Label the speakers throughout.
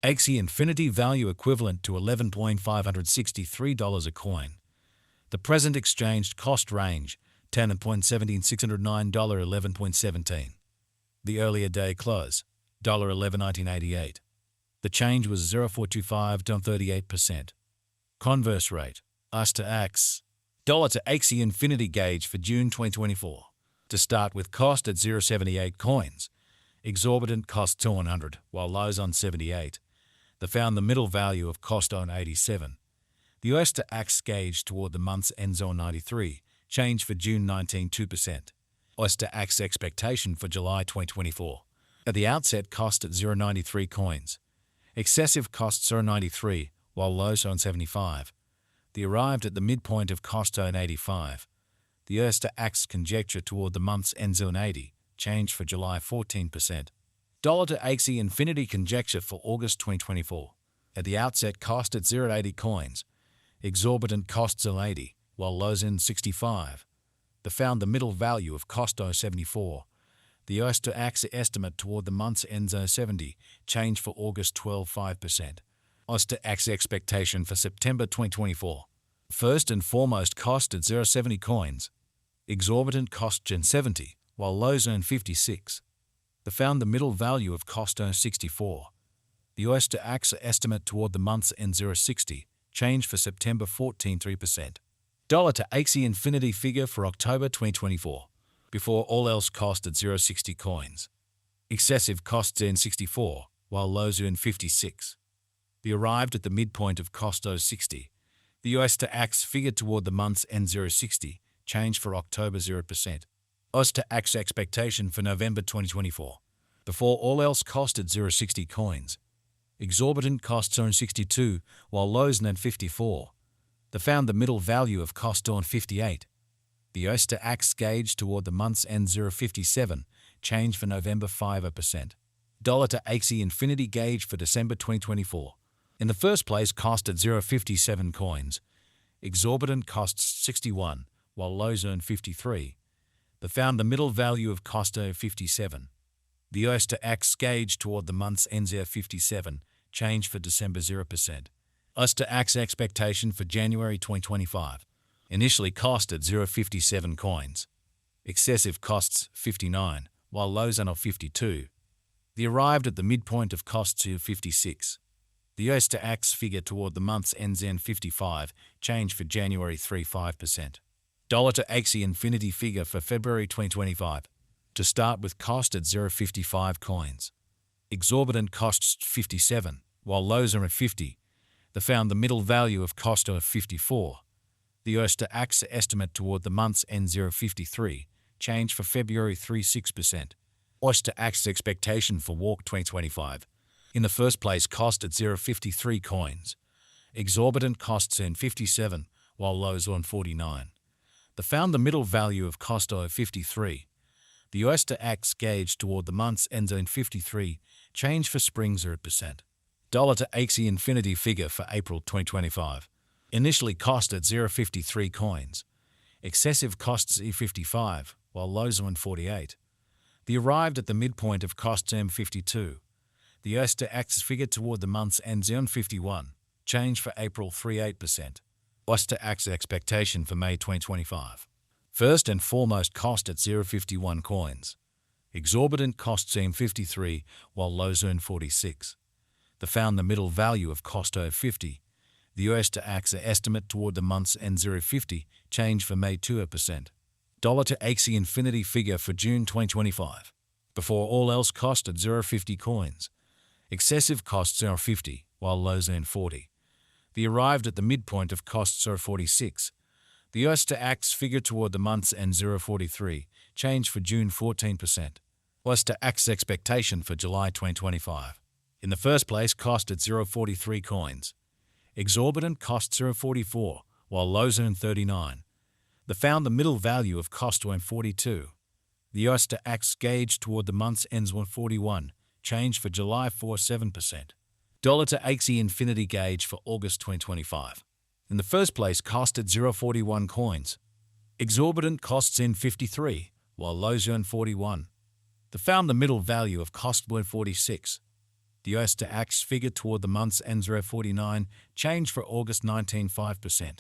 Speaker 1: Axie Infinity value equivalent to $11.563 a coin. The present exchanged cost range $10.17609 $11.17. The earlier day close $11.1988. The change was 0.425 to 38%. Converse rate US to AX. Dollar to Axie Infinity gauge for June 2024. To start with, cost at 0.78 coins. Exorbitant cost to 100, while lows on 78. They found the middle value of cost on 87. The US to AX gauge toward the month's end zone 93. Change for June 19 2%. US to AX expectation for July 2024. At the outset, cost at 0.93 coins. Excessive costs are 93, while lows on 75. They arrived at the midpoint of cost on 85. The US to AX conjecture toward the month's end zone 80. Change for July 14%. Dollar to Axie Infinity conjecture for August 2024. At the outset, cost at 0.80 coins. Exorbitant costs on 80, while lows in 65. They found the middle value of cost on 74. The US to AX estimate toward the month's end zone 70. Change for August 12.5%. US to AX expectation for September 2024. First and foremost, cost at 0.70 coins. Exorbitant cost in 70, while lows earn 56. They found the middle value of cost earn 64. The US to AX estimate toward the month's end 0.60. Change for September 14.3%. Dollar to Axie Infinity figure for October 2024. Before all else, cost at 0.60 coins. Excessive costs in 64, while lows earn 56. They arrived at the midpoint of cost 0.60. The US to AX figure toward the month's end 0.60. Change for October 0%. US to AX expectation for November 2024. Before all else, cost at 0.60 coins. Exorbitant costs earn 62, while lows earn 54. They found the middle value of cost on 58. The US to AX gauge toward the month's end 0.57. Change for November 5%. Dollar to Axie Infinity gauge for December 2024. In the first place, cost at 0.57 coins. Exorbitant costs 61, while lows earn 53. They found the middle value of cost 57. The US to AX gauge toward the month's end 0.57. Change for December 0%. US to AX expectation for January 2025. Initially cost at 0.57 coins. Excessive costs 59, while lows are 52. They arrived at the midpoint of costs 56. The US to AX figure toward the month's end 55. Change for January 3.5%. Dollar to Axie Infinity figure for February 2025. To start with, cost at 0.55 coins. Exorbitant costs 57, while lows are at 50. They found the middle value of cost of 54. The US to AX estimate toward the month's end 0.53. Change for February 3.6%. US to AX expectation for Walk 2025. In the first place, cost at 0.53 coins. Exorbitant costs in 57, while lows on 49. They found the middle value of cost of 53. The US to AX gauge toward the month's end in 53. Change for spring 0%. Dollar to Axie Infinity figure for April 2025. Initially cost at 0.53 coins. Excessive costs E55, while lows on 48. They arrived at the midpoint of costs M52. The US to AX figure toward the month's end on 51. Change for April 3.8%. US to AX expectation for May 2025. First and foremost, cost at 0.51 coins. Exorbitant costs M53, while lows earn 46. They found the middle value of cost of 50. The US to AX estimate toward the month's end 0.50. Change for May 2%. Dollar to Axie Infinity figure for June 2025. Before all else, cost at 0.50 coins. Excessive costs are 50, while lows earn 40. They arrived at the midpoint of costs are 46. The US to AX figure toward the month's end 0.43. Change for June 14%. US to AX expectation for July 2025. In the first place, cost at 0.43 coins. Exorbitant costs are 44, while lows earn 39. They found the middle value of cost earn 42. The US to AX gauge toward the month's ends 141. Change for July 4.7%. Dollar to Axie Infinity gauge for August 2025. In the first place, cost at 0.41 coins. Exorbitant costs in 53, while lows earn 41. They found the middle value of cost 46. The US to Axie figure toward the month's end 0.49, change for August 19.5%.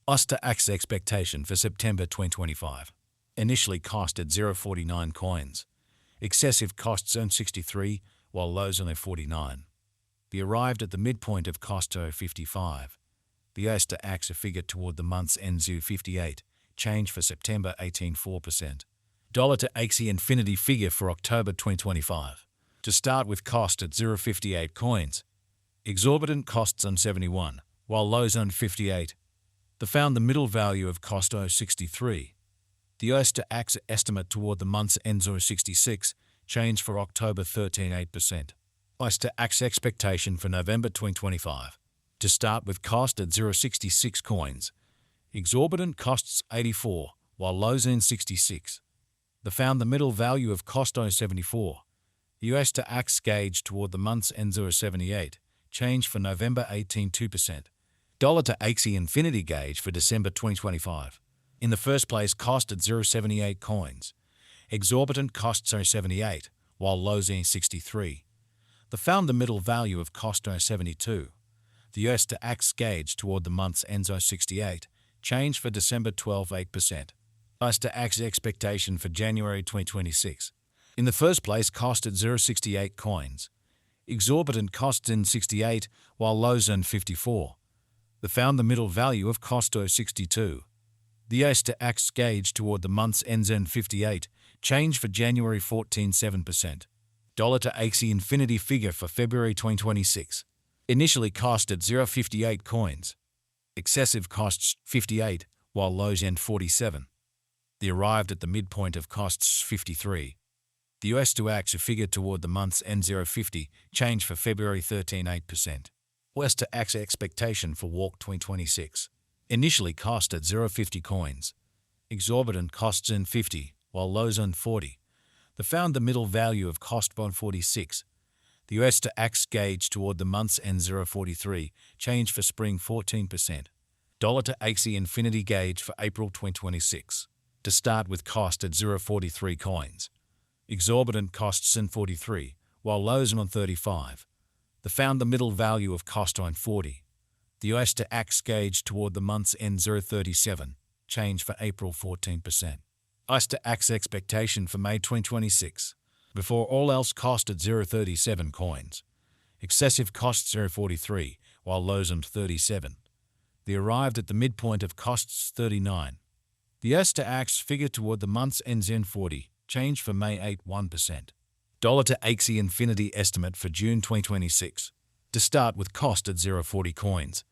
Speaker 1: US to Axie expectation for September 2025. Initially cost at 0.49 coins. Excessive costs earned 63, while lows only 49. The arrived at the midpoint of cost 0.55. The US to Axie figure toward the month's end 0.58, change for September 18.4%. Dollar to Axie infinity figure for October 2025. To start with cost at 0.58 coins. Exorbitant costs on 71, while lows on 58. The found the middle value of cost 0.63. The US to Axie estimate toward the month's end 0.66, change for October 13.8%. US to Axie expectation for November 2025. To start with cost at 0.66 coins. Exorbitant costs 84, while lows in 66. The found the middle value of cost 0.74. US to Axie gauge toward the month's end 0.78, change for November 18.2%. Dollar to Axie infinity gauge for December 2025. In the first place, cost at 0.78 coins. Exorbitant costs 0.78, while lows in 63. The found the middle value of cost 0.72. The US to Axie gauge toward the month's end 0.68, change for December 12.8%. US to Axie expectation for January 2026. In the first place, cost at 0.68 coins. Exorbitant costs in 68, while lows in 54. The found the middle value of cost 0.62. The US to Axie gauge toward the month's ends in 58, change for January 14.7%. Dollar to Axie infinity figure for February 2026. Initially cost at 0.58 coins. Excessive costs 58, while lows end 47. The arrived at the midpoint of costs 53. The US to Axie figure toward the month's end 0.50, change for February 13.8%. US to Axie expectation for Walk 2026. Initially cost at 0.50 coins. Exorbitant costs in 50, while lows on 40. The found the middle value of cost bond 46. The US to Axie gauge toward the month's end 0.43, change for spring 14%. Dollar to Axie infinity gauge for April 2026. To start with cost at 0.43 coins. Exorbitant costs in 43, while lows on 35. The found the middle value of cost on 40. The US to Axie gauge toward the month's end 0.37, change for April 14%. US to Axie expectation for May 2026. Before all else cost at 0.37 coins. Excessive costs 0.43, while lows on 37. The arrived at the midpoint of costs 39. The US to Axie figure toward the month's ends in 40, change for May 8.1%. Dollar to Axie infinity estimate for June 2026. To start with cost at 0.40 coins.